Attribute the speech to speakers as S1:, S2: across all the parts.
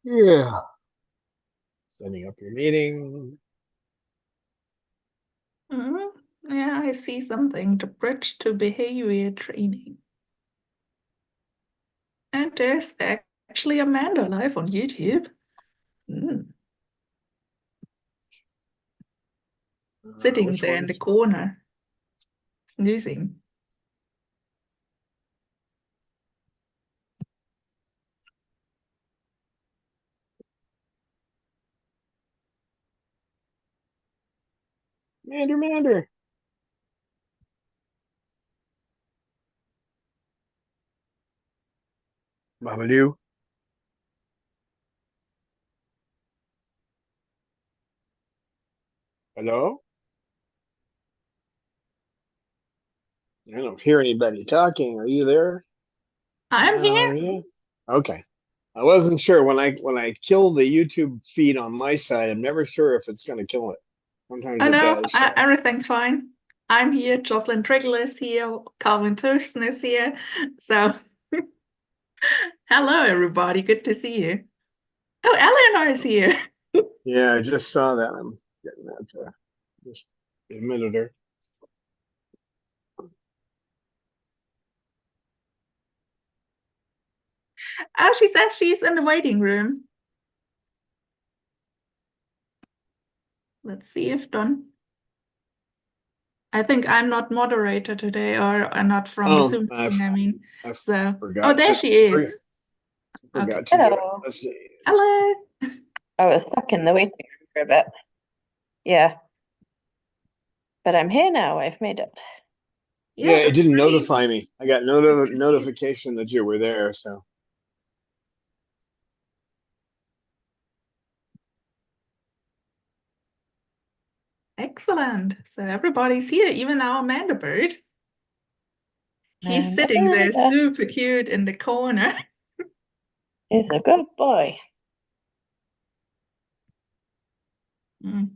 S1: Yeah. Setting up your meeting.
S2: Mhm. Yeah, I see something. The bridge to behavior training. And there's actually Amanda live on YouTube. Mm. Sitting
S1: Which
S2: there in the
S1: ones?
S2: corner, snoozing.
S1: Mander. Babaloo. Hello? I don't hear anybody talking. Are you there?
S2: I'm here.
S1: Yeah. Okay. I wasn't sure when I kill the YouTube feed on my side. I'm never sure if it's going to kill it. Sometimes
S2: I
S1: it
S2: know,
S1: does. So
S2: everything's fine. I'm here. Jocelyn Triggle is here. Calvin Thurston is here. So, hello, everybody. Good to see you. Oh, Eleanor is here.
S1: yeah, I just saw that. I'm getting that just a minute or.
S2: Oh, she says she's in the waiting room. Let's see if done. I think I'm not moderator today, or not from the
S1: Oh,
S2: Zoom meeting, I mean.
S1: I
S2: So, oh,
S1: forgot
S2: there
S1: to
S2: she is. Okay.
S1: forgot to do it.
S3: Hello.
S1: Let's see.
S2: Hello.
S3: I was stuck in the waiting room for a bit. Yeah, but I'm here now. I've made it.
S1: Yeah,
S2: Yeah,
S1: it
S2: that's
S1: didn't
S2: great.
S1: notify me. I got
S2: Good to see you.
S1: notification that you were there. So
S2: Excellent. So everybody's here, even our Amanda bird. He's
S3: And
S2: sitting there super cute in the corner.
S3: he's a good boy.
S2: Mm.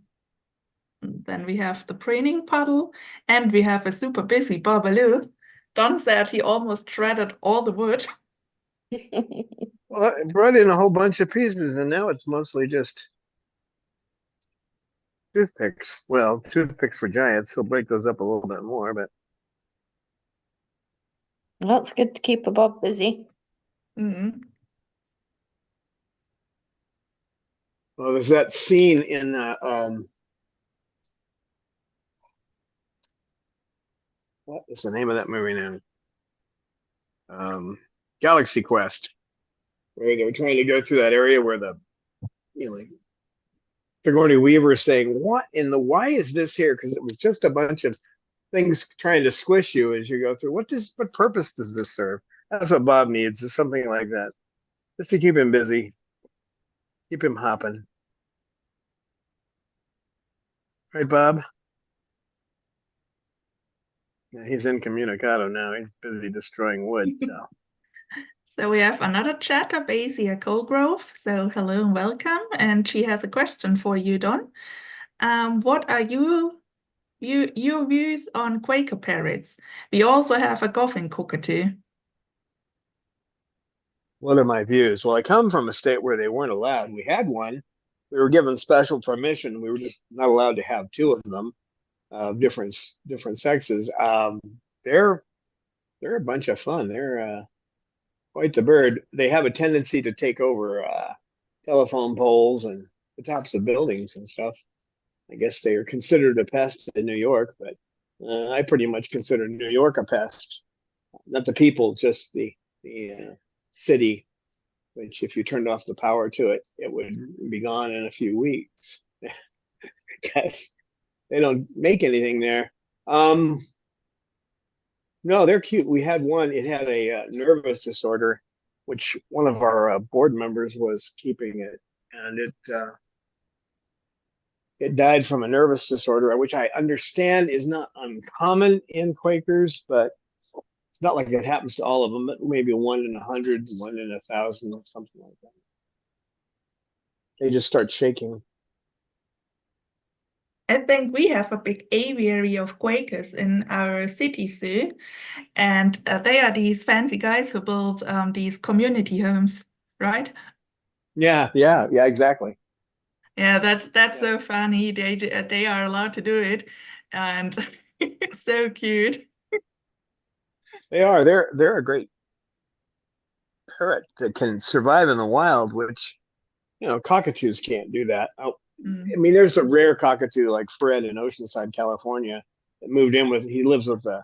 S2: Then we have the preening puddle, and we have a super busy Babaloo. Don said he almost shredded all the wood.
S1: well, I brought in a whole bunch of pieces, and now it's mostly just toothpicks. Well, toothpicks for giants. He'll break those up a little bit more, but
S3: Well, it's good to keep a Bob busy.
S2: Mm.
S1: well, there's that scene in what is the name of that movie now? Galaxy Quest, where they were trying to go through that area where the like Sigourney Weaver is saying, "What in the why is this here?" Because it was just a bunch of things trying to squish you as you go through. What purpose does this serve? That's what Bob needs, is something like that, just to keep him busy, keep him hopping. Right, Bob? Yeah, he's incommunicado now. He's busy destroying wood. So
S2: So we have another chatter, Basia Colgrove. So hello and welcome. And she has a question for you, Don. What are your views on Quaker parrots? We also have a Goffin cockatoo.
S1: what are my views? Well, I come from a state where they weren't allowed. We had one. We were given special permission. We were just not allowed to have two of them, different sexes. They're they're a bunch of fun. They're quite the bird. They have a tendency to take over telephone poles and the tops of buildings and stuff. I guess they are considered a pest in New York, but I pretty much consider New York a pest. Not the people, just the city. Which, if you turned off the power to it, it would be gone in a few weeks because they don't make anything there. Um, no, they're cute. We had one. It had a nervous disorder, which one of our board members was keeping it, and it died from a nervous disorder, which I understand is not uncommon in Quakers, but it's not like it happens to all of them. But maybe 1 in 100, 1 in 1,000, something like that. They just start shaking.
S2: I think we have a big aviary of Quakers in our city zoo, and they are these fancy guys who build these community homes, right?
S1: Yeah, exactly.
S2: Yeah, that's
S1: Yeah,
S2: so funny. They are allowed to do it, and it's so cute.
S1: they are. They're a great parrot that can survive in the wild, which cockatoos can't do that. Oh, I
S2: Mm.
S1: mean, there's a rare cockatoo like Fred in Oceanside, California, that moved in with. He lives with the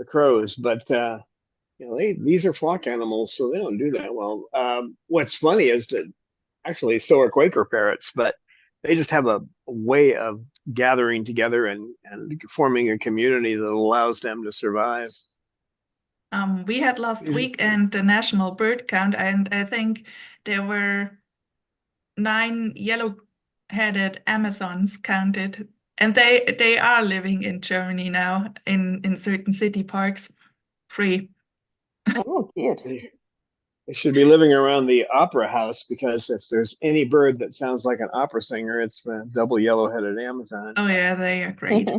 S1: crows, but these are flock animals, so they don't do that well. What's funny is that actually so are Quaker parrots, but they just have a way of gathering together and forming a community that allows them to survive.
S2: We had last
S1: These,
S2: weekend the national bird count, and I think there were 9 yellow-headed Amazons counted, and they are living in Germany now in certain city parks, free.
S3: Oh, cute.
S1: they, they should be living around the opera house because if there's any bird that sounds like an opera singer, it's the double yellow-headed Amazon.
S2: Oh yeah, they are great.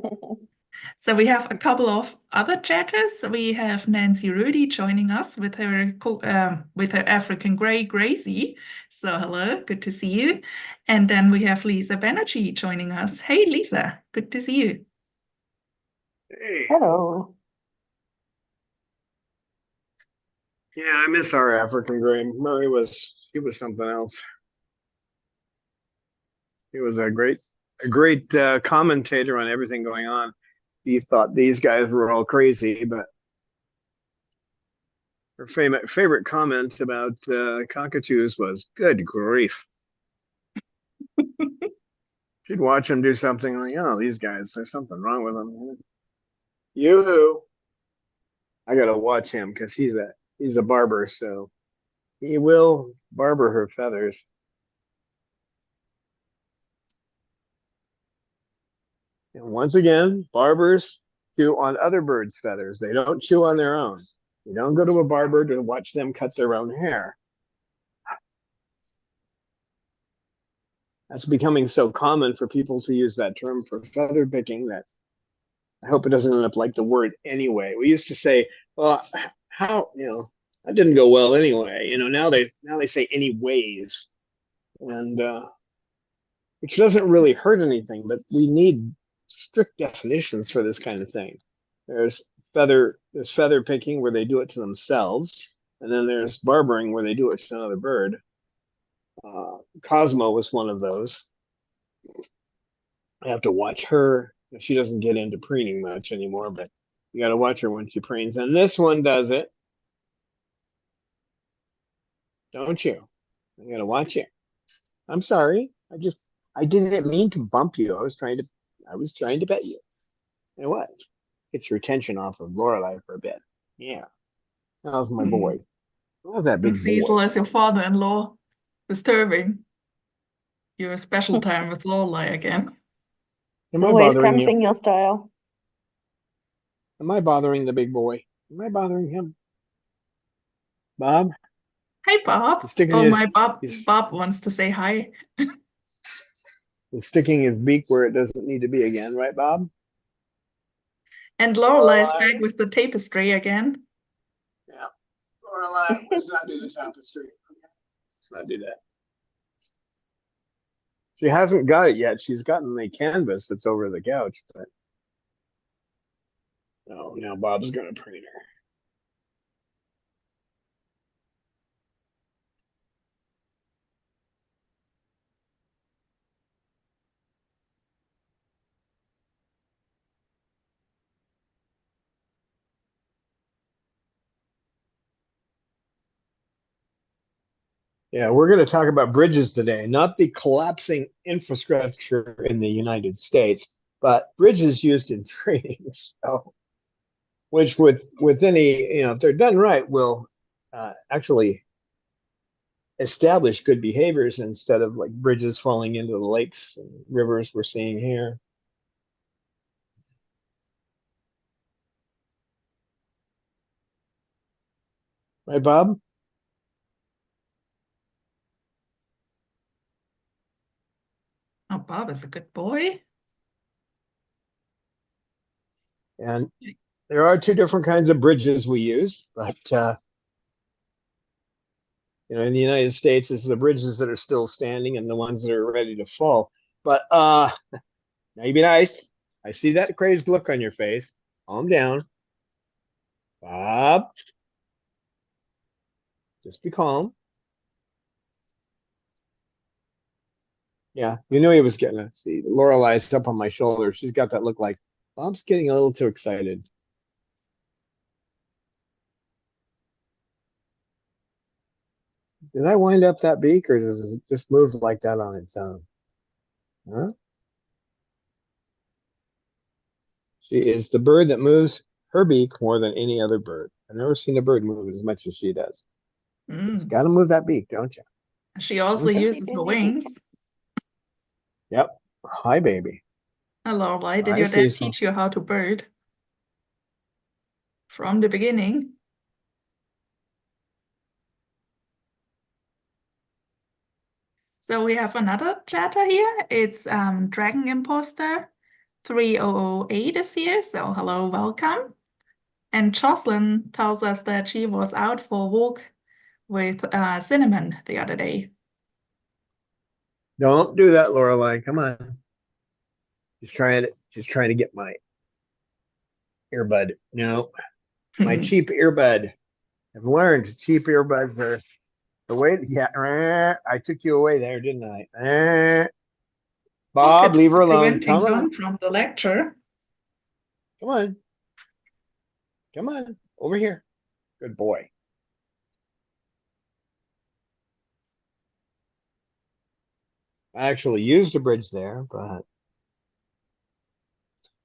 S2: So we have a couple of other chatters. We have Nancy Rudy joining us with with her African Grey Gracie. So hello, good to see you. And then we have Lisa Banerjee joining us. Hey Lisa, good to see you.
S1: Hey,
S3: Hello.
S1: yeah, I miss our African gray. Murray he was something else. He was a great commentator on everything going on. He thought these guys were all crazy, but her favorite comment about cockatoos was, "Good grief!" She'd watch him do something like, "Oh, these guys, there's something wrong with them." You, I gotta watch him because he's a barber, so he will barber her feathers. And once again, barbers chew on other birds' feathers. They don't chew on their own. You don't go to a barber to watch them cut their own hair. That's becoming so common for people to use that term for feather picking that I hope it doesn't end up like the word anyway. We used to say, well, how, that didn't go well anyway. Now they say anyways. And which doesn't really hurt anything, but we need strict definitions for this kind of thing. There's there's feather picking where they do it to themselves, and then there's barbering where they do it to another bird. Cosmo was one of those. I have to watch her. She doesn't get into preening much anymore, but you got to watch her when she preens. And this one does it, don't you? I got to watch it. I'm sorry. I didn't mean to bump you. I was trying to pet you. And what? Get your attention off of Lorelei for a bit. Yeah, that was my
S2: Hmm.
S1: boy. I love that
S2: And
S1: big boy.
S2: Cecil as your father-in-law, disturbing your special time with Lorelei again.
S1: Am I
S3: Always
S1: bothering you?
S3: cramping your style.
S1: Am I bothering the big boy? Am I bothering him? Bob?
S2: Hey Bob.
S1: He's sticking
S2: Oh
S1: his
S2: my Bob
S1: he's,
S2: Bob wants to say hi.
S1: he's sticking his beak where it doesn't need to be again, right, Bob?
S2: And Lorelei is
S1: Lorelei.
S2: back with the tapestry again.
S1: Yeah. Lorelei, let's not do the tapestry. Let's not do that. She hasn't got it yet. She's gotten the canvas that's over the couch, but no, now Bob's gonna preen her. Yeah, we're going to talk about bridges today, not the collapsing infrastructure in the United States, but bridges used in training. So, which with any, if they're done right, will actually establish good behaviors instead of like bridges falling into the lakes and rivers we're seeing here. Right, Bob?
S2: Oh, Bob is a good boy.
S1: And there are two different kinds of bridges we use, but in the United States, it's the bridges that are still standing and the ones that are ready to fall. But now you be nice. I see that crazed look on your face. Calm down. Bob, just be calm. Yeah, you knew he was getting it. See, Lorelai's up on my shoulder. She's got that look like Bob's getting a little too excited. Did I wind up that beak, or does it just move like that on its own? Huh? She is the bird that moves her beak more than any other bird. I've never seen a bird move as much as she does. Just got to move that beak, don't you?
S2: She also
S1: Don't you?
S2: uses her wings.
S1: Yep. Hi, baby.
S2: Hello, Lorelai. Did
S1: Hi,
S2: your dad
S1: Cecil.
S2: teach you how to bird from the beginning? So we have another chatter here. It's Dragon Imposter 3008 is here. So hello, welcome. And Jocelyn tells us that she was out for a walk with Cinnamon the other day.
S1: Don't do that, Lorelai. Come on. She's trying to get my earbud. No, my cheap earbud. I've learned cheap earbuds are the way. Yeah, I took you away there, didn't I? Bob, leave her alone.
S2: Preventing
S1: Come on.
S2: Don from the lecture.
S1: Come on. Come on. Over here. Good boy. I actually used a bridge there, but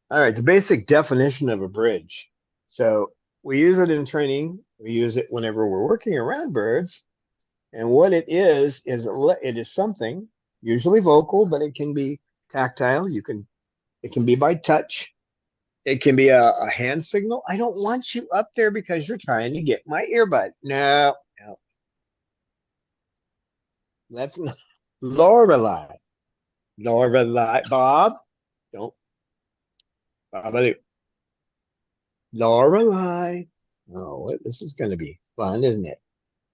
S1: all right, the basic definition of a bridge. So we use it in training. We use it whenever we're working around birds. And what it is it is something, usually vocal, but it can be tactile. It can be by touch. It can be a hand signal. I don't want you up there because you're trying to get my earbud. No. That's not Lorelai. Bob. Don't. Bob. Lorelai. Oh, this is going to be fun, isn't it?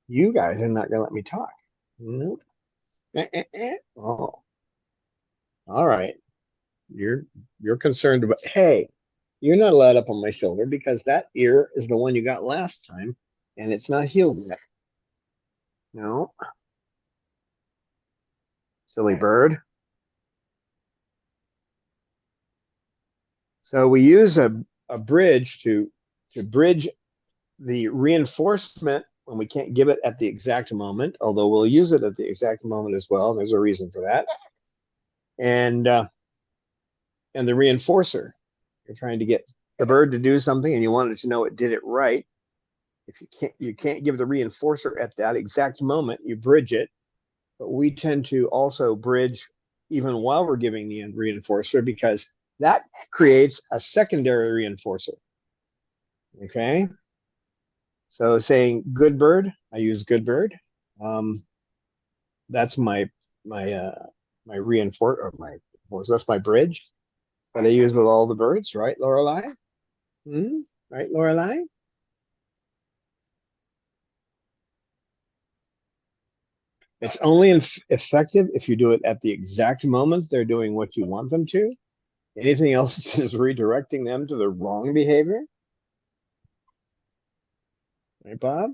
S1: You guys are not going to let me talk. Nope. Oh, all right. You're concerned about. Hey, you're not allowed up on my shoulder because that ear is the one you got last time, and it's not healed yet. No, silly bird. So we use a bridge to bridge the reinforcement when we can't give it at the exact moment, although we'll use it at the exact moment as well. There's a reason for that. And the reinforcer. You're trying to get the bird to do something and you wanted to know it did it right. If you can't give the reinforcer at that exact moment, you bridge it. But we tend to also bridge even while we're giving the reinforcer because that creates a secondary reinforcer. Okay. So saying good bird, I use good bird. That's my reinforce or that's my bridge that I use with all the birds, right, Lorelai? Right, Lorelai? It's only effective if you do it at the exact moment they're doing what you want them to. Anything else is redirecting them to the wrong behavior. Right, Bob?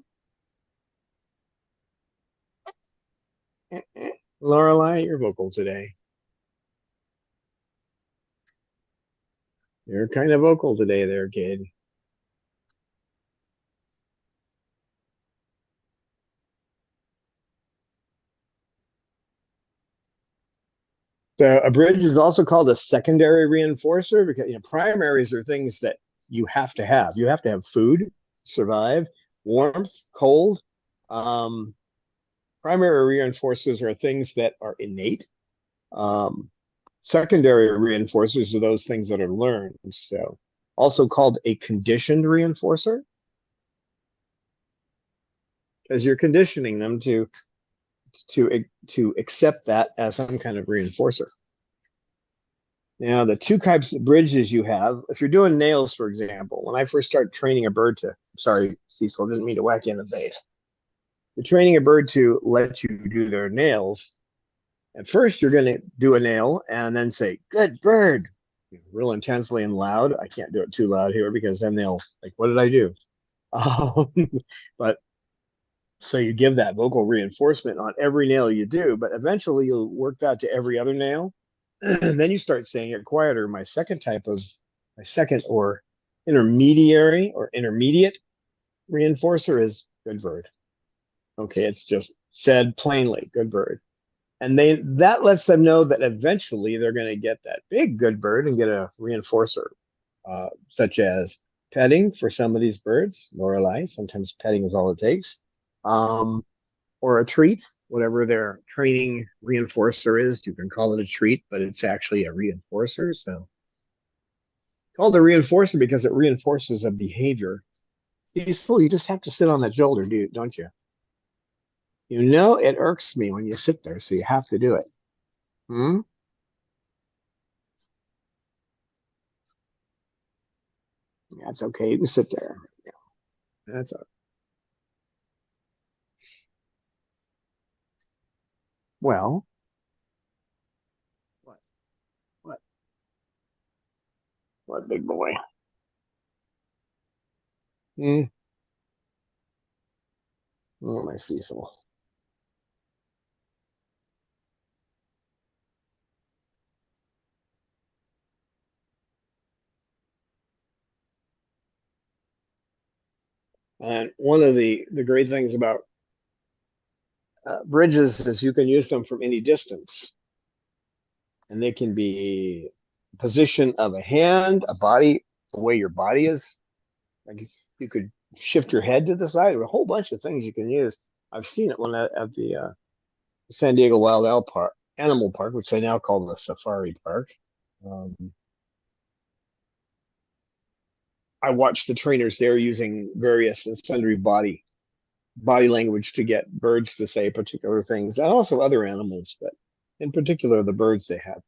S1: Lorelai, you're vocal today. You're kind of vocal today there, kid. So a bridge is also called a secondary reinforcer because primaries are things that you have to have. You have to have food, survive, warmth, cold. Primary reinforcers are things that are innate. Secondary reinforcers are those things that are learned. So also called a conditioned reinforcer because you're conditioning them to accept that as some kind of reinforcer. Now, the two types of bridges you have, if you're doing nails, for example, when I first started training a bird to, sorry, Cecil, didn't mean to whack you in the face. you're training a bird to let you do their nails. At first, you're going to do a nail and then say, "Good bird," real intensely and loud. I can't do it too loud here because then they'll like, "What did I do?" Um, but so you give that vocal reinforcement on every nail you do, but eventually you'll work that to every other nail. And then you start saying it quieter. My second or intermediary or intermediate reinforcer is good bird. Okay, it's just said plainly, good bird. And that lets them know that eventually they're going to get that big good bird and get a reinforcer, such as petting for some of these birds, Lorelei. Sometimes petting is all it takes, or a treat, whatever their training reinforcer is. You can call it a treat, but it's actually a reinforcer. So called a reinforcer because it reinforces a behavior. You just have to sit on that shoulder, don't you? You know it irks me when you sit there, so you have to do it. Hmm? That's okay. You can sit there. Yeah, that's a, well. What? What? What, big boy? Hmm. Oh, my Cecil. And one of the great things about bridges is you can use them from any distance, and they can be position of a hand, a body, the way your body is. Like you could shift your head to the side. There's a whole bunch of things you can use. I've seen it when at the San Diego Wild Owl Park, Animal Park, which they now call the Safari Park. Um, I watched the trainers there using various and sundry body language to get birds to say particular things, and also other animals, but in particular the birds they have.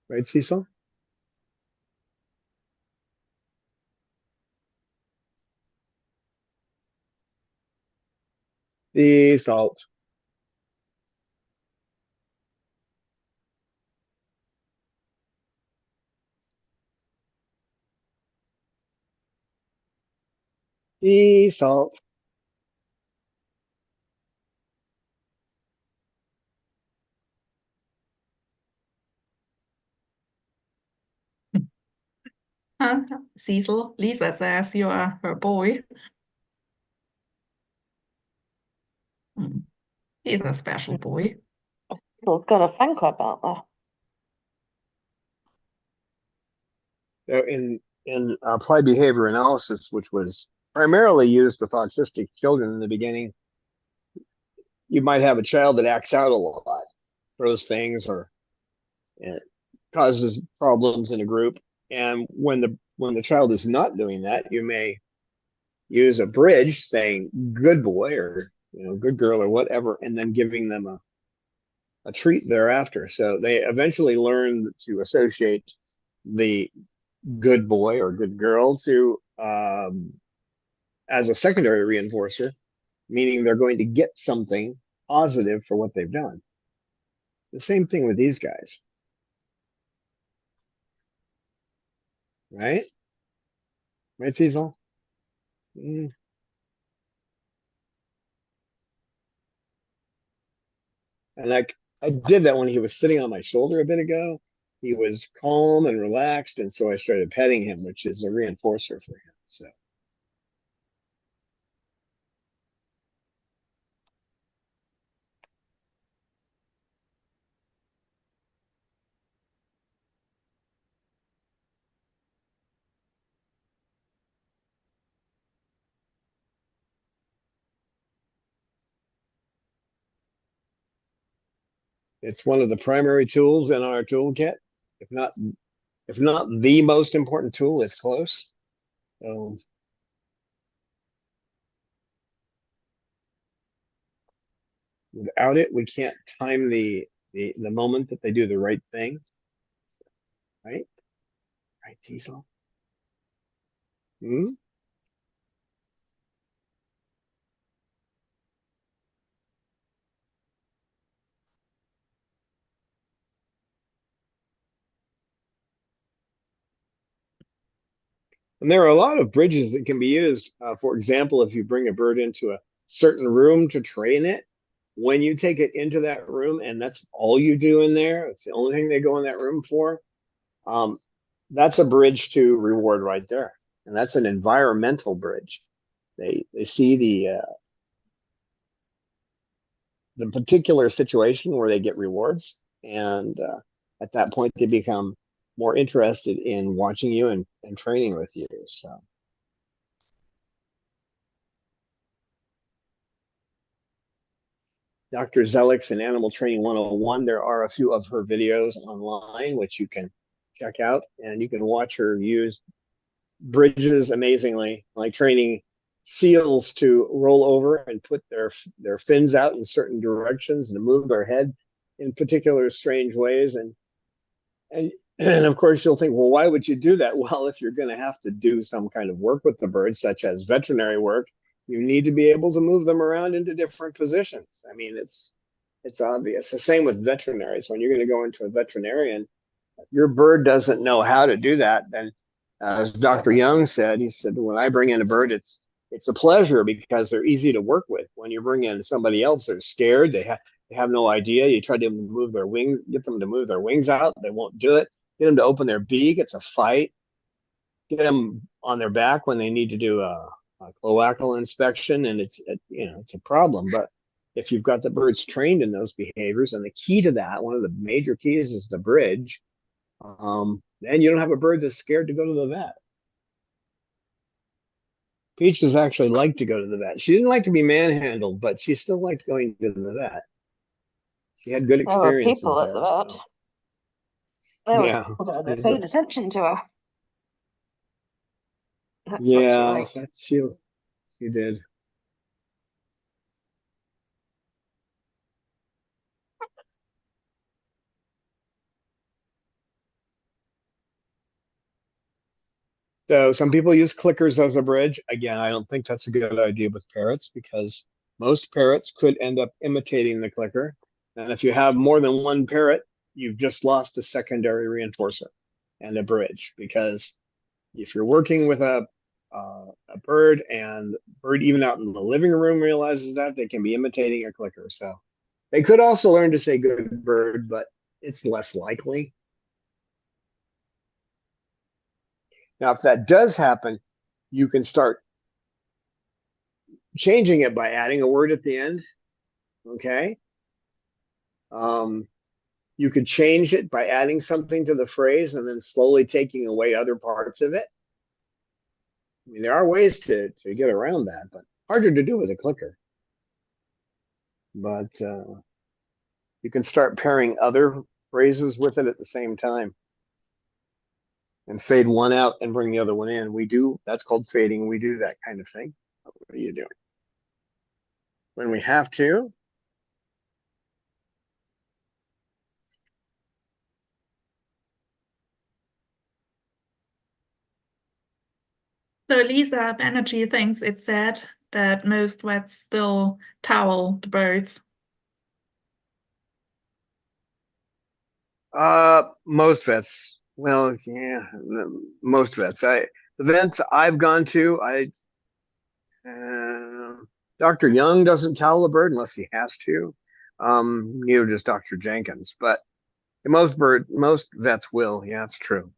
S1: Right, Cecil? The salt. The salt.
S2: Cecil, Lisa says you are her boy. Hmm. He's a special boy.
S3: I've got to thank her about that.
S1: In applied behavior analysis, which was primarily used with autistic children in the beginning, you might have a child that acts out a lot, throws things, or causes problems in a group. And when the child is not doing that, you may use a bridge saying "good boy" or "good girl" or whatever, and then giving them a treat thereafter. So they eventually learn to associate the good boy or good girl to as a secondary reinforcer, meaning they're going to get something positive for what they've done. The same thing with these guys, right? Right, Cecil? Mm. And like I did that when he was sitting on my shoulder a bit ago. He was calm and relaxed, and so I started petting him, which is a reinforcer for him. So it's one of the primary tools in our toolkit. If not, if not the most important tool, it's close. So without it, we can't time the moment that they do the right thing. Right? Right, Cecil? Hmm? And there are a lot of bridges that can be used. For example, if you bring a bird into a certain room to train it, when you take it into that room and that's all you do in there, it's the only thing they go in that room for, that's a bridge to reward right there. And that's an environmental bridge. They see the particular situation where they get rewards, and at that point they become more interested in watching you and training with you. So Dr. Zellick's in Animal Training 101, there are a few of her videos online which you can check out, and you can watch her use bridges amazingly, like training seals to roll over and put their fins out in certain directions and to move their head in particular strange ways. And and of course you'll think, well, why would you do that? Well, if you're going to have to do some kind of work with the birds, such as veterinary work, you need to be able to move them around into different positions. I mean, it's obvious. The same with veterinaries. When you're going to go into a veterinarian, if your bird doesn't know how to do that, then as Dr. Young said, he said, when I bring in a bird, it's a pleasure because they're easy to work with. When you bring in somebody else, they're scared. They have no idea. You try to move their wings, get them to move their wings out. They won't do it. Get them to open their beak. It's a fight. Get them on their back when they need to do a cloacal inspection, and it's a problem. But if you've got the birds trained in those behaviors, and the key to that, one of the major keys is the bridge, then you don't have a bird that's scared to go to the vet. Peaches actually liked to go to the vet. She didn't like to be manhandled, but she still liked going to the vet. She had good
S3: There were
S1: experiences
S3: people at
S1: there.
S3: the vet.
S1: So.
S3: There were
S1: Yeah.
S3: people there that paid attention to her. That's what she
S1: Yeah,
S3: liked.
S1: she did. So some people use clickers as a bridge. Again, I don't think that's a good idea with parrots because most parrots could end up imitating the clicker. And if you have more than one parrot, you've just lost a secondary reinforcer and a bridge, because if you're working with a bird and the bird even out in the living room realizes that, they can be imitating a clicker. So they could also learn to say good bird, but it's less likely. Now, if that does happen, you can start changing it by adding a word at the end. Okay. You could change it by adding something to the phrase and then slowly taking away other parts of it. I mean, there are ways to get around that, but harder to do with a clicker. But you can start pairing other phrases with it at the same time and fade one out and bring the other one in. That's called fading. We do that kind of thing. What are you doing? When we have to.
S2: So Lisa Banerjee thinks it's sad that most vets still towel the birds.
S1: Most vets. Well, yeah, most vets. The vets I've gone to, Dr. Young doesn't towel a bird unless he has to. Neither does Dr. Jenkins, but most vets will. Yeah, it's true.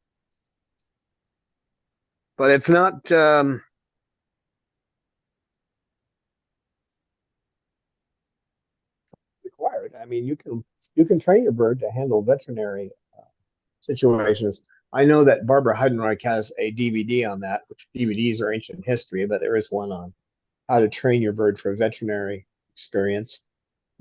S1: But it's not. Required. I mean, you can train your bird to handle veterinary situations. I know that Barbara Heidenreich has a DVD on that, which DVDs are ancient history, but there is one on how to train your bird for a veterinary experience.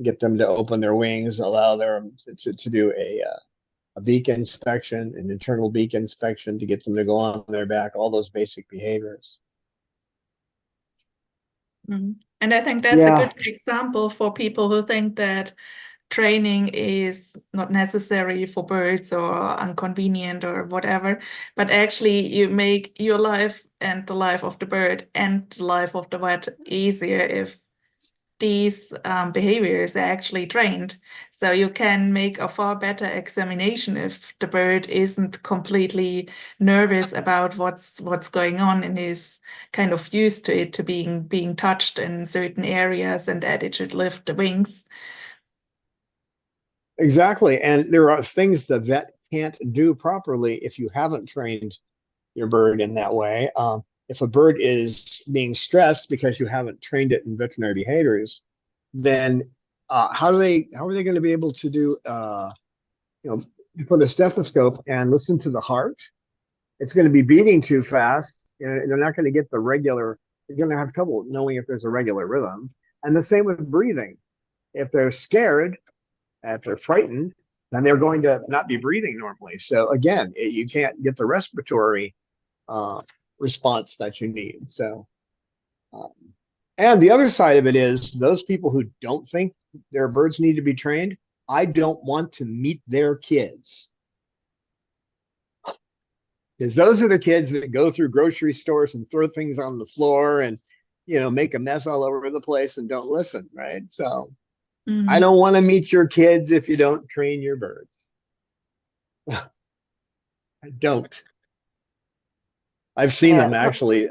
S1: Get them to open their wings, allow them to do a beak inspection, an internal beak inspection, to get them to go on their back, all those basic behaviors.
S2: And I think that's a good example for people who think that training is not necessary for birds or inconvenient or whatever, but actually you make your life and the life of the bird and the life of the vet easier if these behaviors are actually trained. So you can make a far better examination if the bird isn't completely nervous about what's going on and is kind of used to it, to being touched in certain areas and that it should lift the wings.
S1: Exactly. And there are things the vet can't do properly if you haven't trained your bird in that way. If a bird is being stressed because you haven't trained it in veterinary behaviors, then how are they going to be able to do put a stethoscope and listen to the heart? It's going to be beating too fast. They're not going to get the regular. You're going to have trouble knowing if there's a regular rhythm. And the same with breathing. If they're scared, if they're frightened, then they're going to not be breathing normally. So again, you can't get the respiratory response that you need. So, and the other side of it is those people who don't think their birds need to be trained, I don't want to meet their kids. Because those are the kids that go through grocery stores and throw things on the floor and, make a mess all over the place and don't listen, right? So I don't want to meet your kids if you don't train your birds. I don't. I've seen them actually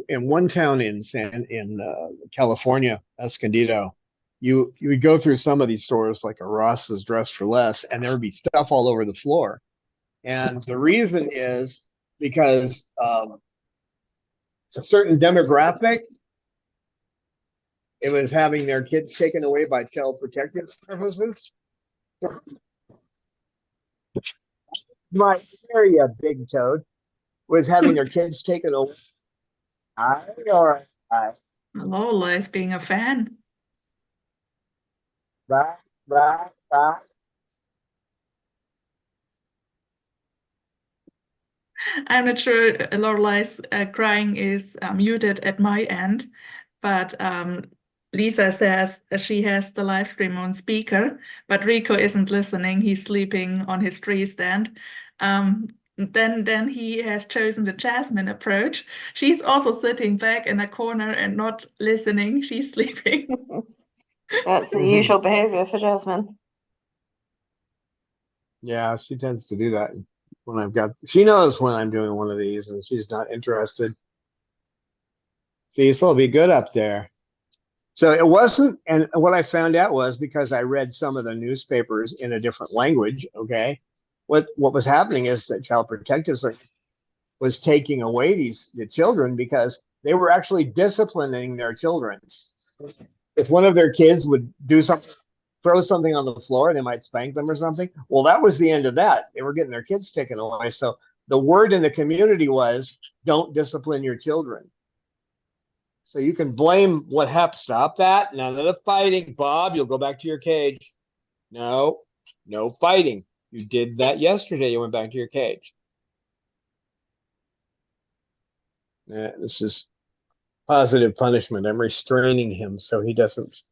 S1: in one town in California, Escondido. You would go through some of these stores like a Ross's Dress for Less, and there would be stuff all over the floor. And the reason is because a certain demographic, it was having their kids taken away by child protective services. My area, big toad, was having their kids taken away. All right.
S2: Lola is being a fan.
S1: Right.
S2: I'm not sure Lorelai's crying is muted at my end, but Lisa says she has the live stream on speaker, but Rico isn't listening. He's sleeping on his tree stand. Then he has chosen the Jasmine approach. She's also sitting back in a corner and not listening. She's sleeping.
S3: That's the usual behavior for Jasmine.
S1: Yeah, she tends to do that when she knows when I'm doing one of these and she's not interested. Cecil will be good up there. So it wasn't, and what I found out was because I read some of the newspapers in a different language, okay? What was happening is that Child Protective Service was taking away the children because they were actually disciplining their children. If one of their kids would do something, throw something on the floor, they might spank them or something. Well, that was the end of that. They were getting their kids taken away. So the word in the community was, don't discipline your children. So you can blame what happened. Stop that. None of the fighting. Bob, you'll go back to your cage. No fighting. You did that yesterday. You went back to your cage. This is positive punishment. I'm restraining him so he doesn't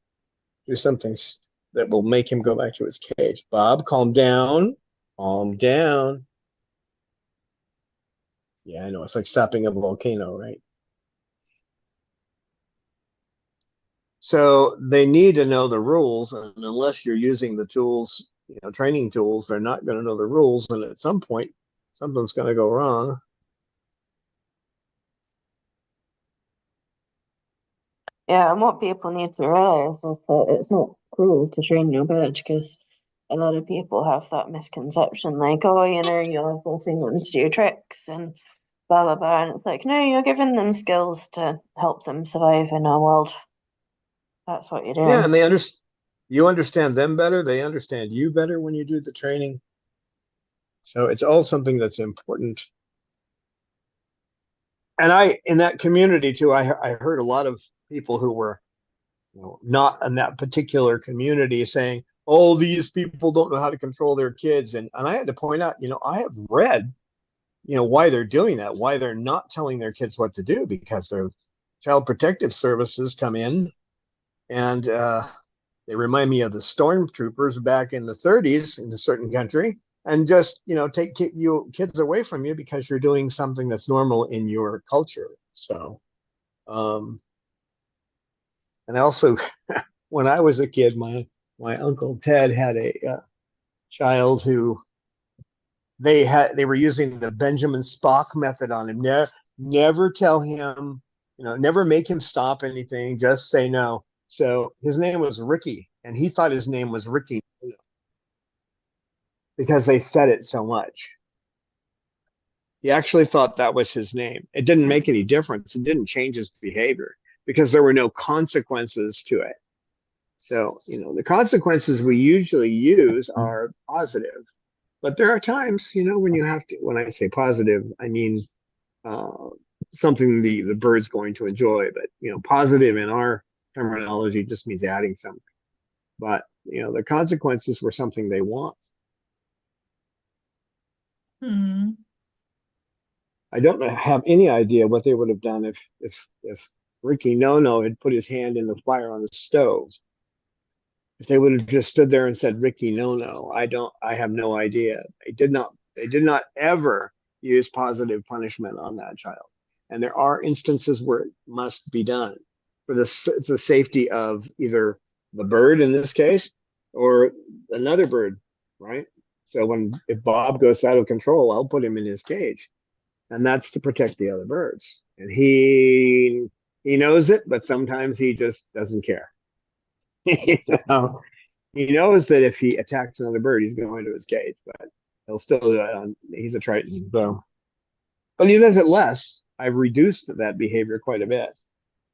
S1: do something that will make him go back to his cage. Bob, calm down. Calm down. Yeah, I know. It's like stopping a volcano, right? So they need to know the rules, and unless you're using the tools, training tools, they're not going to know the rules, and at some point, something's going to go wrong.
S3: Yeah, and what people need to realize is that it's not cruel to train your bird, because a lot of people have that misconception, like, oh, you're forcing them to do tricks and blah, blah, blah. And it's like, no, you're giving them skills to help them survive in our world. That's what you're doing.
S1: Yeah, and you understand them better. They understand you better when you do the training. So it's all something that's important. And in that community too, I heard a lot of people who were not in that particular community saying, oh, these people don't know how to control their kids. And I had to point out, I have read, why they're doing that, why they're not telling their kids what to do, because their child protective services come in and they remind me of the stormtroopers back in the 30s in a certain country, and just take kids away from you because you're doing something that's normal in your culture. So And also, when I was a kid, my uncle Ted had a child who they were using the Benjamin Spock method on him. Never tell him, never make him stop anything. Just say no. So his name was Ricky, and he thought his name was Ricky because they said it so much. He actually thought that was his name. It didn't make any difference. It didn't change his behavior because there were no consequences to it. So, the consequences we usually use are positive. But there are times, when you have to, when I say positive, I mean uh, something the bird's going to enjoy. But, positive in our terminology just means adding something. But, the consequences were something they want.
S2: Hmm.
S1: I don't have any idea what they would have done if Ricky No had put his hand in the fire on the stove. If they would have just stood there and said Ricky No, I have no idea. They did not ever use positive punishment on that child. And there are instances where it must be done for the safety of either the bird in this case or another bird, right? So if Bob goes out of control, I'll put him in his cage, and that's to protect the other birds. And he knows it, but sometimes he just doesn't care. you know, he knows that if he attacks another bird, he's going to his cage, but he'll still do it. He's a Triton, so. But he does it less. I've reduced that behavior quite a bit.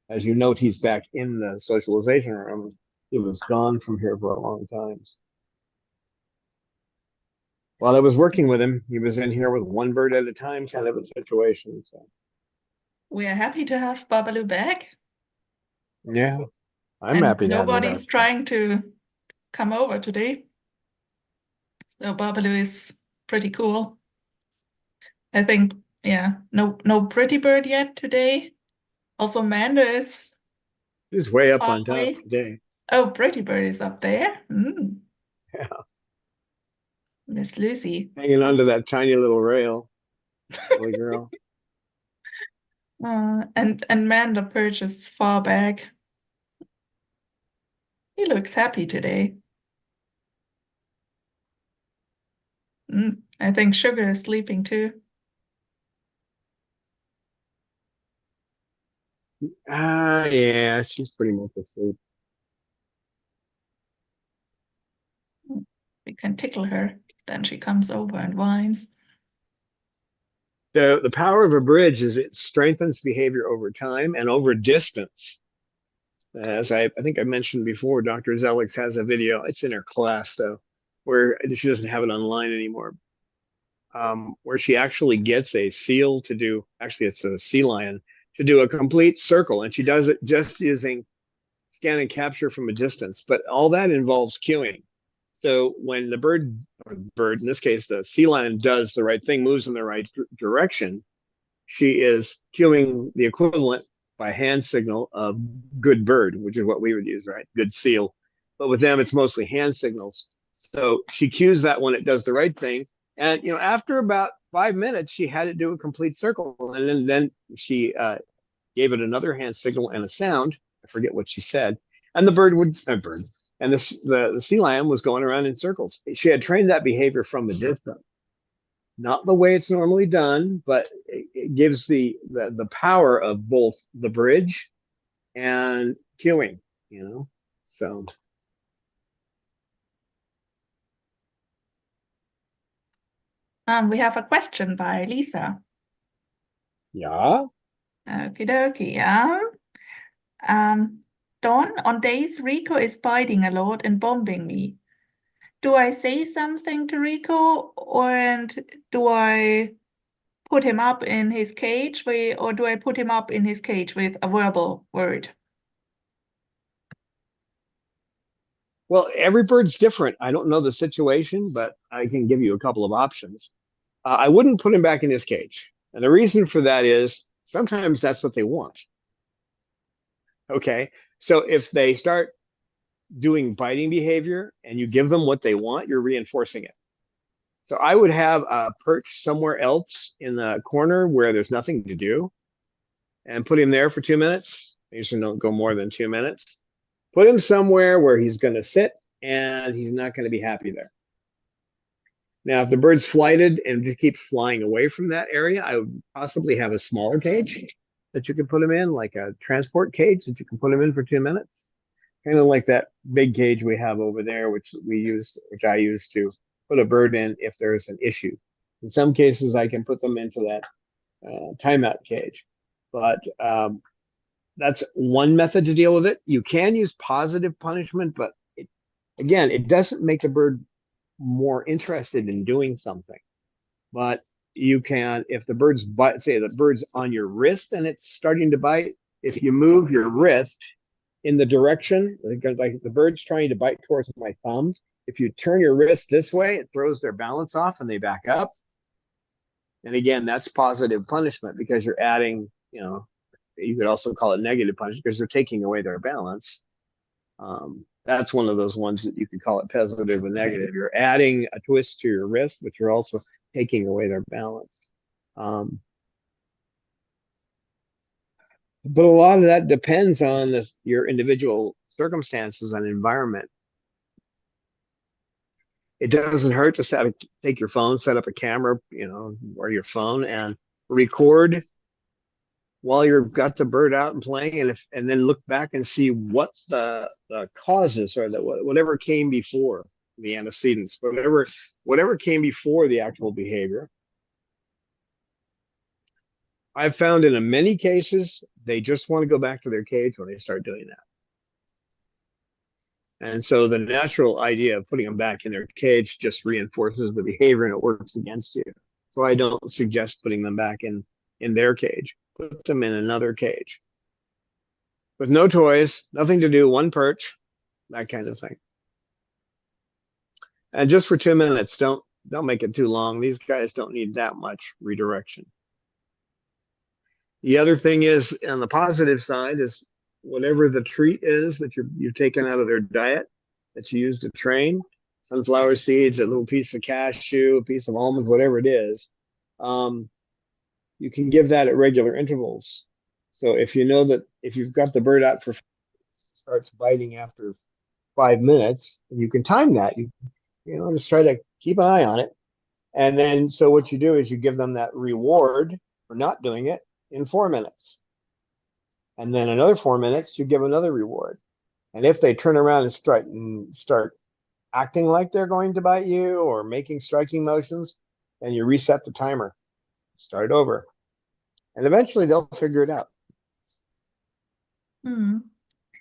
S1: As you note, he's back in the socialization room. He was gone from here for a long time. While I was working with him, he was in here with one bird at a time, kind of a situation. So
S2: We are happy to have Babalu back.
S1: yeah, I'm
S2: And
S1: happy to have him back.
S2: nobody's trying to come over today. So Babalu is pretty cool. I think, yeah, no pretty bird yet today. Also, Manda is
S1: He's way up
S2: far
S1: on top
S2: away.
S1: today.
S2: Oh, pretty bird is up there.
S1: Yeah,
S2: Miss Lucy.
S1: hanging onto that tiny little rail. Lovely girl.
S2: And Manda perch is far back. He looks happy today. I think Sugar is sleeping too.
S1: Yeah, she's pretty much asleep.
S2: We can tickle her. Then she comes over and whines.
S1: The power of a bridge is it strengthens behavior over time and over distance. As I think I mentioned before, Dr. Zelix has a video. It's in her class though, where she doesn't have it online anymore. Where she actually gets a seal to do. Actually, it's a sea lion to do a complete circle, and she does it just using scan and capture from a distance. But all that involves cueing. So when the bird, in this case, the sea lion does the right thing, moves in the right direction, she is cueing the equivalent by hand signal of good bird, which is what we would use, right? Good seal. But with them, it's mostly hand signals. So she cues that when it does the right thing. And, after about 5 minutes, she had it do a complete circle. And then she gave it another hand signal and a sound. I forget what she said. And the bird would, and the sea lion was going around in circles. She had trained that behavior from a distance. Not the way it's normally done, but it gives the power of both the bridge and cueing, So
S2: We have a question by Lisa.
S1: yeah.
S2: Okie dokie, yeah. Dawn, on days Rico is biting a lot and bombing me. Do I say something to Rico, or do I put him up in his cage or do I put him up in his cage with a verbal word?
S1: Well, every bird's different. I don't know the situation, but I can give you a couple of options. I wouldn't put him back in his cage. And the reason for that is sometimes that's what they want. Okay. So if they start doing biting behavior and you give them what they want, you're reinforcing it. So I would have a perch somewhere else in the corner where there's nothing to do and put him there for 2 minutes. I usually don't go more than 2 minutes. Put him somewhere where he's going to sit and he's not going to be happy there. Now, if the bird's flighted and just keeps flying away from that area, I would possibly have a smaller cage that you can put him in, like a transport cage that you can put him in for 2 minutes. Kind of like that big cage we have over there, which I use to put a bird in if there's an issue. In some cases, I can put them into that timeout cage. But that's one method to deal with it. You can use positive punishment, but again, it doesn't make the bird more interested in doing something. But you can, if the bird's bite, say the bird's on your wrist and it's starting to bite, if you move your wrist in the direction, like the bird's trying to bite towards my thumb, if you turn your wrist this way, it throws their balance off and they back up. And again, that's positive punishment because you're adding, you could also call it negative punishment because they're taking away their balance. That's one of those ones that you could call it positive and negative. You're adding a twist to your wrist, but you're also taking away their balance. But a lot of that depends on your individual circumstances and environment. It doesn't hurt to take your phone, set up a camera, or your phone and record while you've got the bird out and playing, and then look back and see what the causes or whatever came before the antecedents, whatever came before the actual behavior. I've found in many cases they just want to go back to their cage when they start doing that. And so the natural idea of putting them back in their cage just reinforces the behavior and it works against you. So I don't suggest putting them back in their cage. Put them in another cage with no toys, nothing to do, one perch, that kind of thing. And just for 2 minutes, don't make it too long. These guys don't need that much redirection. The other thing is, on the positive side, is whatever the treat is that you've taken out of their diet that you use to train, sunflower seeds, a little piece of cashew, a piece of almonds, whatever it is, you can give that at regular intervals. So if you know that if you've got the bird out for starts biting after 5 minutes, you can time that. You just try to keep an eye on it. And then so what you do is you give them that reward for not doing it in 4 minutes. And then another 4 minutes, you give another reward. And if they turn around and start acting like they're going to bite you or making striking motions, then you reset the timer, start over. And eventually they'll figure it out.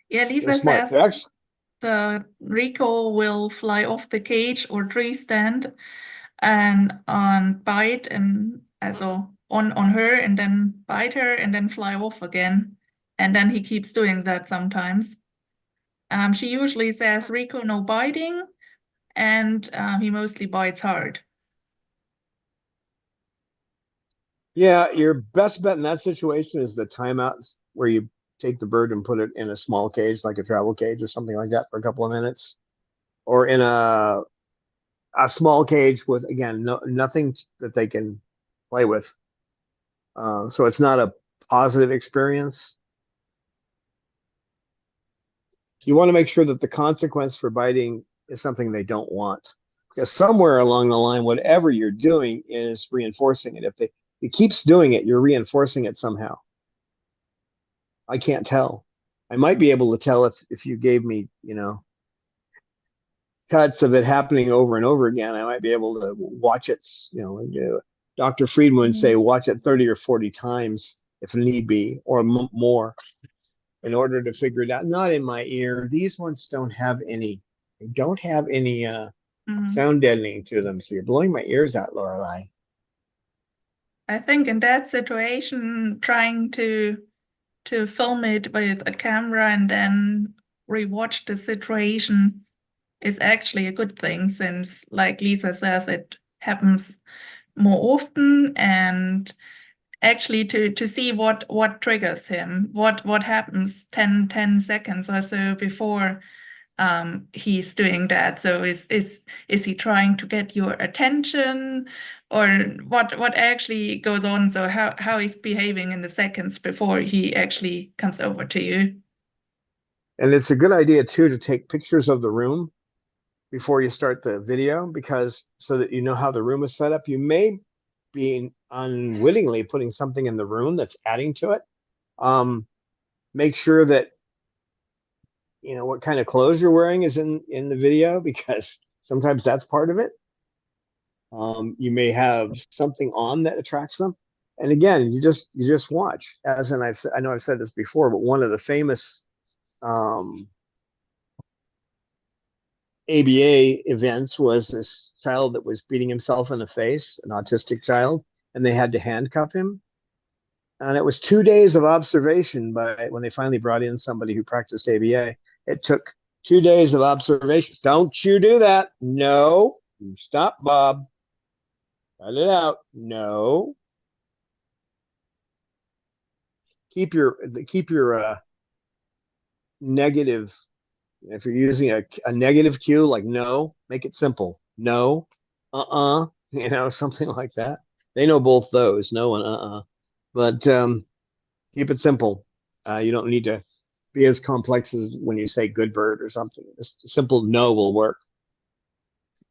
S2: Yeah, Lisa says the Rico will fly off the cage or tree stand and bite and also on her and then bite her and then fly off again. And then he keeps doing that sometimes. She usually says, Rico, no biting, and he mostly bites hard.
S1: Yeah, your best bet in that situation is the timeouts where you take the bird and put it in a small cage, like a travel cage or something like that for a couple of minutes, or in a small cage with, again, nothing that they can play with. So it's not a positive experience. You want to make sure that the consequence for biting is something they don't want, because somewhere along the line, whatever you're doing is reinforcing it. If it keeps doing it, you're reinforcing it somehow. I can't tell. I might be able to tell if you gave me, cuts of it happening over and over again. I might be able to watch it, Dr. Friedman would say, watch it 30 or 40 times if need be, or more, in order to figure it out. Not in my ear. These ones don't have any sound deadening to them. So you're blowing my ears out, Lorelei.
S2: I think in that situation, trying to film it with a camera and then rewatch the situation is actually a good thing, since, like Lisa says, it happens more often, and actually to see what triggers him, what happens 10 seconds or so before he's doing that. So is he trying to get your attention, or what actually goes on? So how he's behaving in the seconds before he actually comes over to you.
S1: And it's a good idea too to take pictures of the room before you start the video, because so that you know how the room is set up. You may be unwittingly putting something in the room that's adding to it. Make sure that you know what kind of clothes you're wearing is in the video, because sometimes that's part of it. You may have something on that attracts them. And again, you just watch. As and I've said, I know I've said this before, but one of the famous ABA events was this child that was beating himself in the face, an autistic child, and they had to handcuff him. And it was 2 days of observation by when they finally brought in somebody who practiced ABA. It took 2 days of observation. Don't you do that. No. Stop, Bob. Cut it out. No. Keep your negative. If you're using a negative cue, like no, make it simple. No, you know, something like that. They know both those, no and but keep it simple. You don't need to be as complex as when you say good bird or something. Just a simple no will work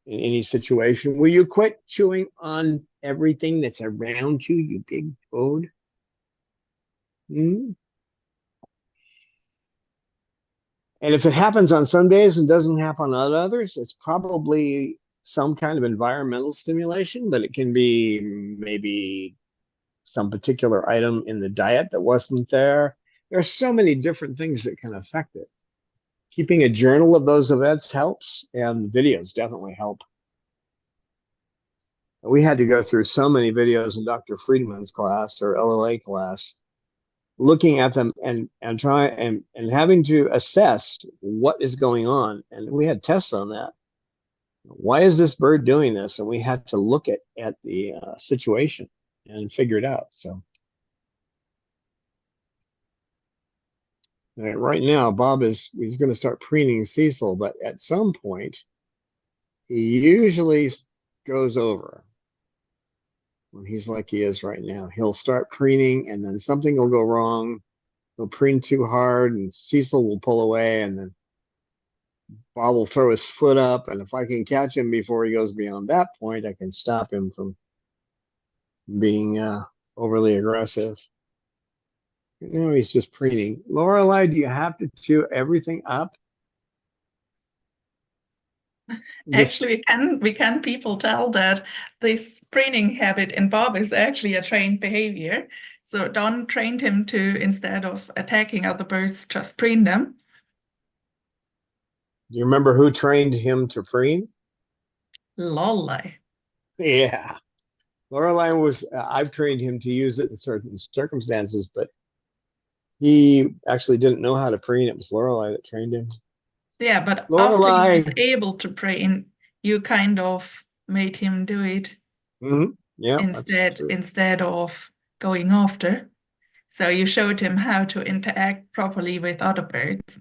S1: in any situation. Will you quit chewing on everything that's around you, you big toad? Hmm? And if it happens on some days and doesn't happen on others, it's probably some kind of environmental stimulation, but it can be maybe some particular item in the diet that wasn't there. There are so many different things that can affect it. Keeping a journal of those events helps, and videos definitely help. We had to go through so many videos in Dr. Friedman's class or LLA class, looking at them and try and having to assess what is going on. And we had tests on that. Why is this bird doing this? And we had to look at the situation and figure it out. So right now, Bob he's going to start preening Cecil, but at some point, he usually goes over when he's like he is right now. He'll start preening, and then something will go wrong. He'll preen too hard, and Cecil will pull away, and then Bob will throw his foot up, and if I can catch him before he goes beyond that point, I can stop him from being overly aggressive. No, he's just preening. Lorelei, do you have to chew everything up?
S2: Actually, we can people tell that this preening habit in Bob is actually a trained behavior. So Don trained him to, instead of attacking other birds, just preen them.
S1: Do you remember who trained him to preen?
S2: Lolly.
S1: Yeah. Lorelei was, I've trained him to use it in certain circumstances, but he actually didn't know how to preen. It was Lorelei that trained him.
S2: Yeah, but
S1: Lorelei.
S2: after he was able to preen, you kind of made him do it
S1: Yeah,
S2: instead of going after. So you showed him how to interact properly with other birds.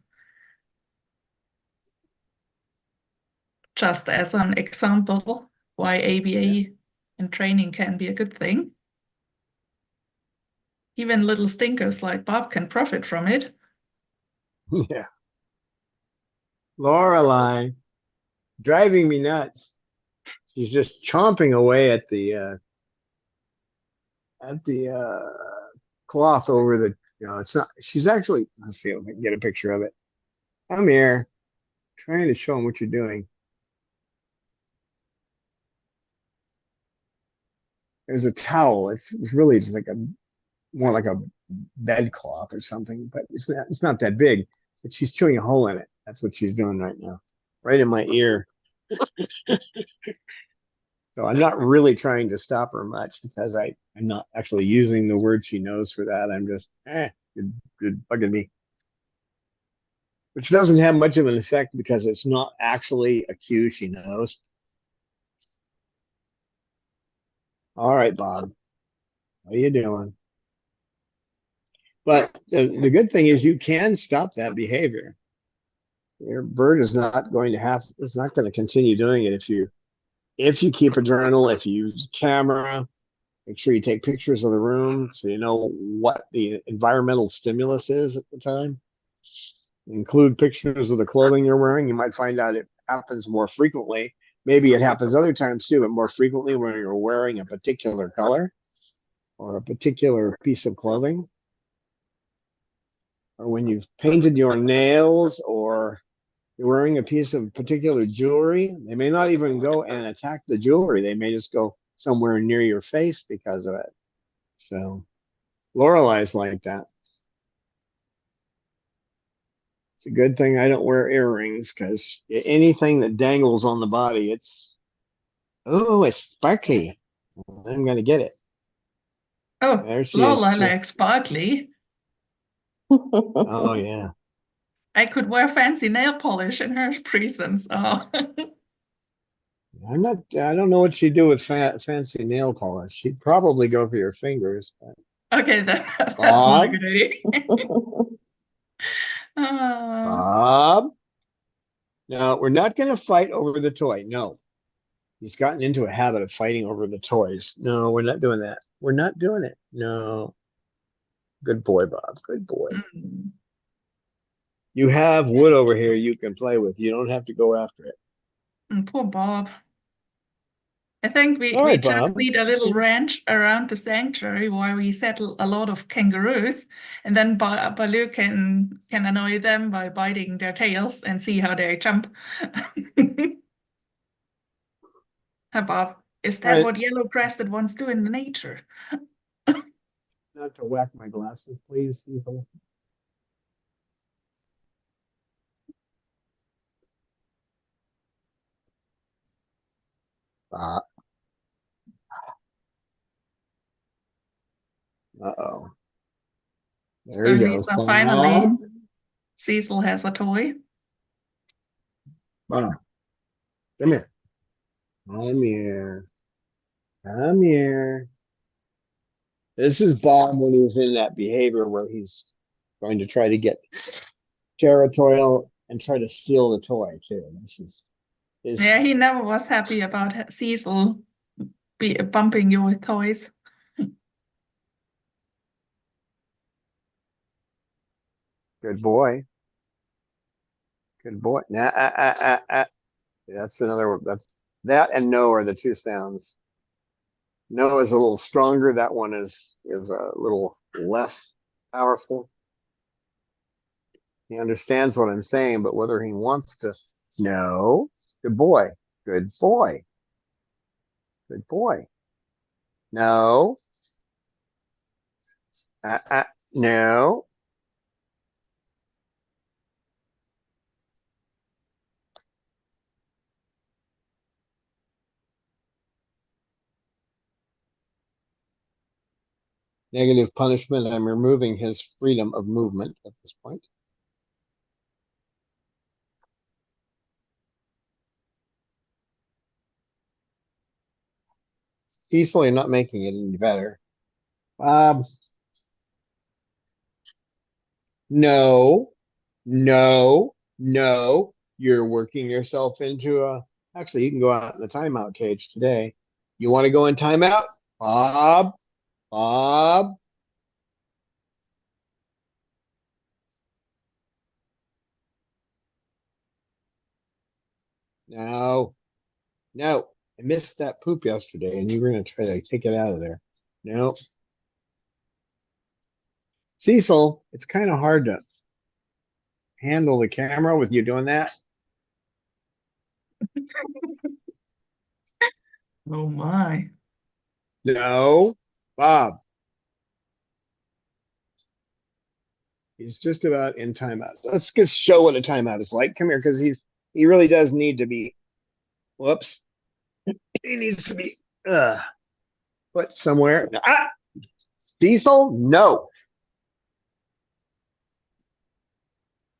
S2: Just as an example, why ABA in training can be a good thing. Even little stinkers like Bob can profit from it.
S1: Yeah. Lorelei, driving me nuts. She's just chomping away at the cloth over the, you know, it's not, she's actually, let's see if I can get a picture of it. Come here, trying to show them what you're doing. There's a towel. It's really just like more like a bedcloth or something, but it's not that big. But she's chewing a hole in it. That's what she's doing right now, right in my ear. So I'm not really trying to stop her much, because I'm not actually using the word she knows for that. I'm just good bugging me, which doesn't have much of an effect because it's not actually a cue she knows. All right, Bob, what are you doing? But the good thing is you can stop that behavior. Your bird is not going to it's not going to continue doing it if you keep a journal, if you use camera. Make sure you take pictures of the room so you know what the environmental stimulus is at the time. Include pictures of the clothing you're wearing. You might find out it happens more frequently. Maybe it happens other times too, but more frequently when you're wearing a particular color or a particular piece of clothing, or when you've painted your nails, or you're wearing a piece of particular jewelry. They may not even go and attack the jewelry. They may just go somewhere near your face because of it. So Lorelai's like that. It's a good thing I don't wear earrings, because anything that dangles on the body, it's sparkly. I'm gonna get it.
S2: Oh,
S1: There she is.
S2: Lola likes sparkly.
S1: Oh yeah.
S2: I could wear fancy nail polish in her presence. Oh.
S1: I'm not. I don't know what she'd do with fancy nail polish. She'd probably go for your fingers. But
S2: Okay, that's not a
S1: Bob,
S2: good idea.
S1: Bob. No, we're not going to fight over the toy. No, he's gotten into a habit of fighting over the toys. No, we're not doing that. We're not doing it. No. Good boy, Bob. Good boy.
S2: Mm.
S1: You have wood over here you can play with. You don't have to go after it.
S2: Poor Bob. I think we
S1: All right,
S2: just
S1: Bob.
S2: need a little ranch around the sanctuary where we settle a lot of kangaroos, and then Baloo can annoy them by biting their tails and see how they jump. Hi, Bob. Is
S1: All
S2: that
S1: right.
S2: what yellow-crested ones do in nature?
S1: Not to whack my glasses, please, Cecil. Uh-oh. There
S2: So
S1: he goes.
S2: Lisa, finally,
S1: Bob.
S2: Cecil has a toy.
S1: Bob. Come here. Come here. Come here. This is Bob when he was in that behavior where he's going to try to get territorial and try to steal the toy too. This is
S2: Yeah,
S1: his
S2: he never was happy about Cecil bumping you with toys.
S1: good boy. Good boy. Nah, That's another. That's that and no are the two sounds. No is a little stronger. That one is a little less powerful. He understands what I'm saying, but whether he wants to, no. Good boy. Good boy. Good boy. No. No. Negative punishment. I'm removing his freedom of movement at this point. Easily not making it any better. No, no, no. You're working yourself into a. Actually, you can go out in the timeout cage today. You want to go in timeout? Bob, Bob. No, no. I missed that poop yesterday, and you were going to try to take it out of there. No. Cecil, it's kind of hard to handle the camera with you doing that.
S2: Oh my.
S1: No, Bob. He's just about in timeout. Let's just show what a timeout is like. Come here, because he really does need to be. Whoops. He needs to be put somewhere. Cecil, no.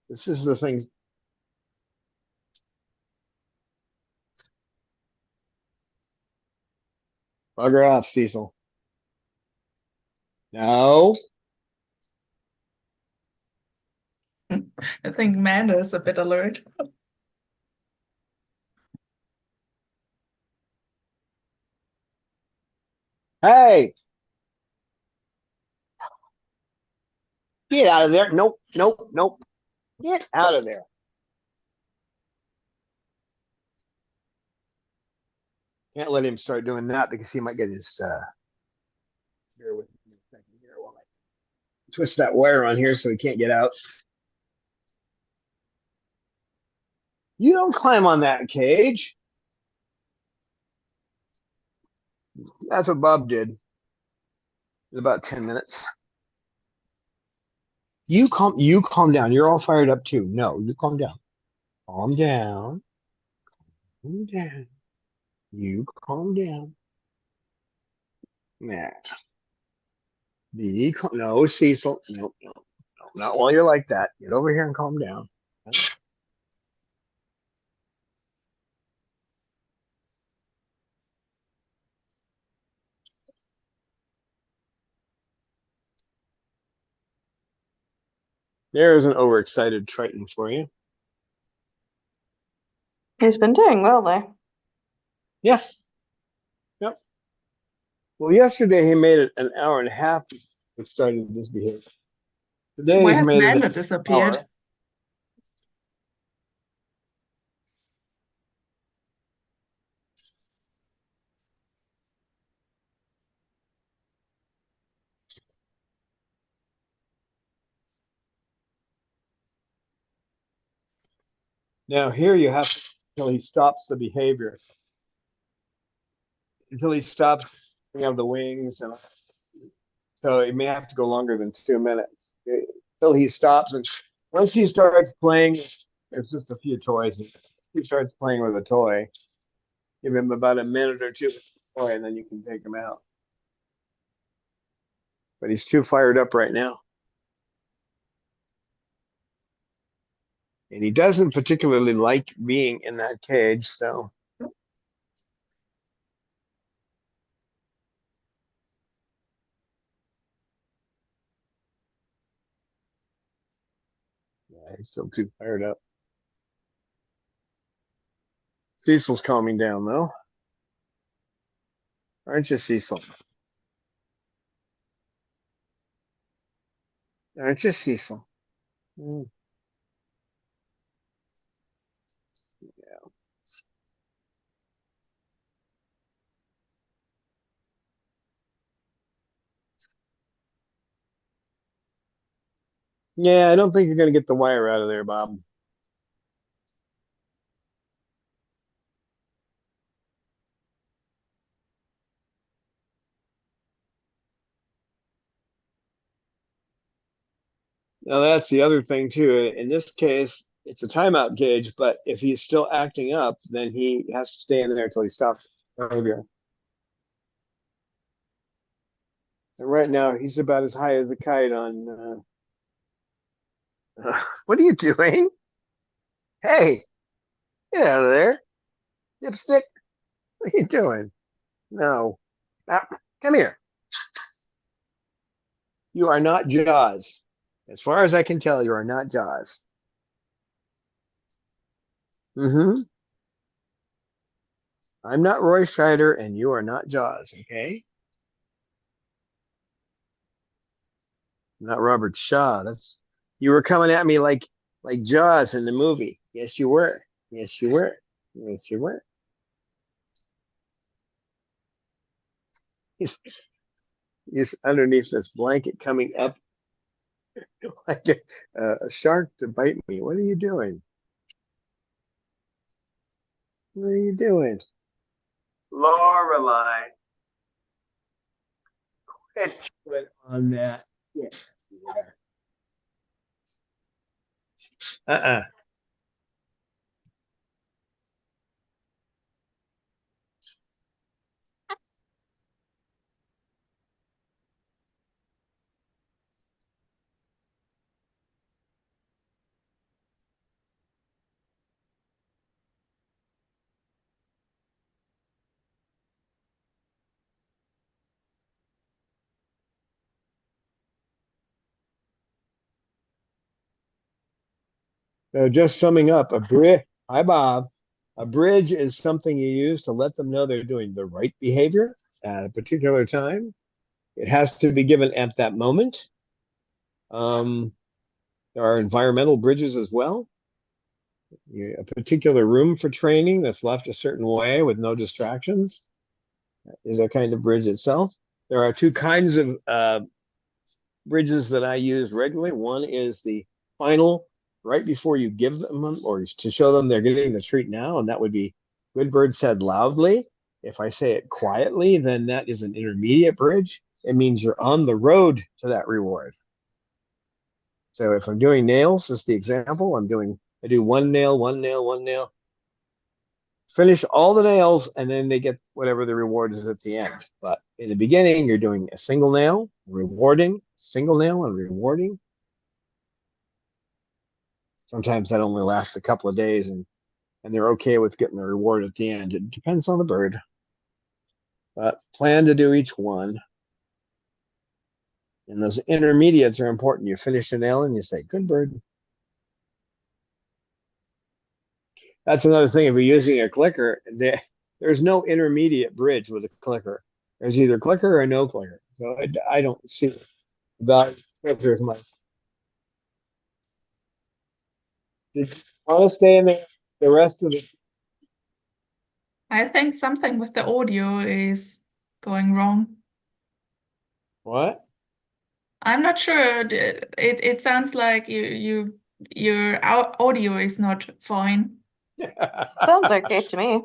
S1: This is the thing. Bugger off, Cecil. No.
S2: I think Amanda is a bit alert.
S1: Hey. Get out of there. Nope, nope, nope. Get out of there. Can't let him start doing that because he might get his bear with me a second here while I twist that wire on here so he can't get out. You don't climb on that cage. That's what Bob did in about 10 minutes. You calm down. You're all fired up too. No, you calm down. Calm down. Calm down. You calm down. Matt. No, Cecil. No, no, no, not while you're like that. Get over here and calm down. There's an overexcited Triton for you.
S3: He's been doing well there.
S1: Yes. Yep. Well, yesterday he made it an hour and a half before started this behavior. Today
S2: Where
S1: he's
S2: has
S1: made it
S2: Amanda
S1: an
S2: disappeared?
S1: hour. Now here you have to until he stops the behavior. Until he stops putting out the wings, and so it may have to go longer than 2 minutes until he stops. And once he starts playing, it's just a few toys. He starts playing with a toy. Give him about a minute or two with the toy, and then you can take him out. But he's too fired up right now. And he doesn't particularly like being in that cage, so yeah, he's still too fired up. Cecil's calming down though. Aren't you, Cecil? Aren't you, Cecil? Mm. Yeah, I don't think you're going to get the wire out of there, Bob. Now that's the other thing too. In this case, it's a timeout cage, but if he's still acting up, then he has to stay in there until he stops behavior. And right now, he's about as high as a kite on. What are you doing? Hey, get out of there, dipstick! What are you doing? No, ah, come here. You are not Jaws. As far as I can tell, you are not Jaws. Mm-hmm. I'm not Roy Scheider, and you are not Jaws. Okay. Not Robert Shaw. That's you were coming at me like Jaws in the movie. Yes, you were. Yes, you were. Yes, you were. He's, he's underneath this blanket coming up like a shark to bite me. What are you doing? What are you doing? Lorelei. Quit on that. Yes. Uh-uh. So just summing up, a bridge. Hi, Bob. A bridge is something you use to let them know they're doing the right behavior at a particular time. It has to be given at that moment. Um, There are environmental bridges as well. A particular room for training that's left a certain way with no distractions is a kind of bridge itself. There are two kinds of bridges that I use regularly. One is the final, right before you give them, or to show them they're getting the treat now, and that would be good bird said loudly. If I say it quietly, then that is an intermediate bridge. It means you're on the road to that reward. So if I'm doing nails, as the example, I do one nail, one nail, one nail, finish all the nails, and then they get whatever the reward is at the end. But in the beginning, you're doing a single nail, rewarding, single nail, and rewarding. Sometimes that only lasts a couple of days, and they're okay with getting the reward at the end. It depends on the bird. But plan to do each one. And those intermediates are important. You finish the nail and you say, good bird. That's another thing. If you're using a clicker, there's no intermediate bridge with a clicker. There's either clicker or no clicker. So I don't see about clickers much. Did you want to stay in there the rest of the?
S2: I think something with the audio is going wrong.
S1: What?
S2: I'm not sure. It sounds like your audio is not fine.
S3: Sounds okay to me.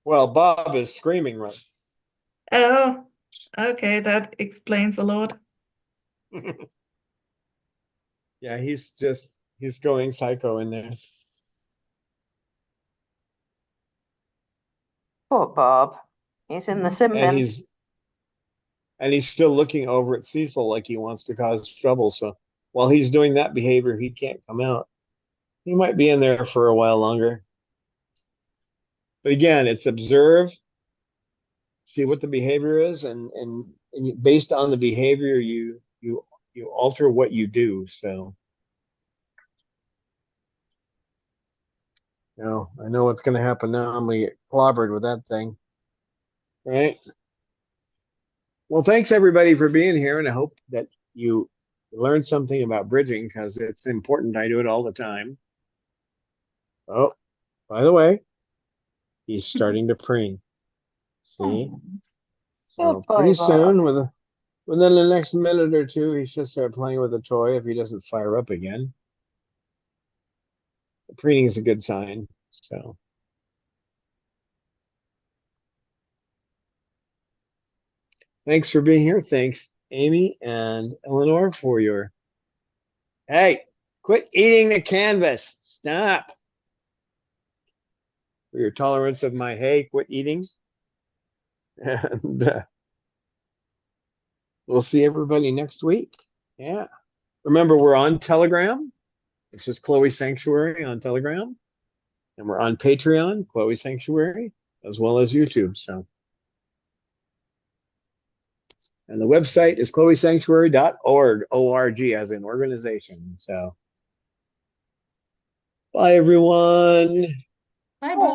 S1: Well, Bob is screaming right.
S2: Oh, okay, that explains a lot.
S1: Yeah, he's going psycho in there.
S3: Poor Bob. He's in the sim bin.
S1: And he's still looking over at Cecil like he wants to cause trouble. So while he's doing that behavior, he can't come out. He might be in there for a while longer. But again, it's observe, see what the behavior is, and based on the behavior, you alter what you do. So, I know what's going to happen now. I'm going to get clobbered with that thing. Right? Well, thanks everybody for being here, and I hope that you learned something about bridging because it's important. I do it all the time. Oh, by the way, he's starting to preen. See? So pretty soon, within the next minute or two, he should start playing with a toy if he doesn't fire up again. The preening is a good sign. So thanks for being here. Thanks, Amy and Eleanor, for your. Hey, quit eating the canvas. Stop. For your tolerance of my hey, quit eating. And we'll see everybody next week. Yeah. Remember, we're on Telegram. This is Chloe Sanctuary on Telegram. And we're on Patreon, Chloe Sanctuary, as well as YouTube. So, and the website is chloesanctuary.org, O-R-G, as an organization. So, bye, everyone.
S2: Bye, bye.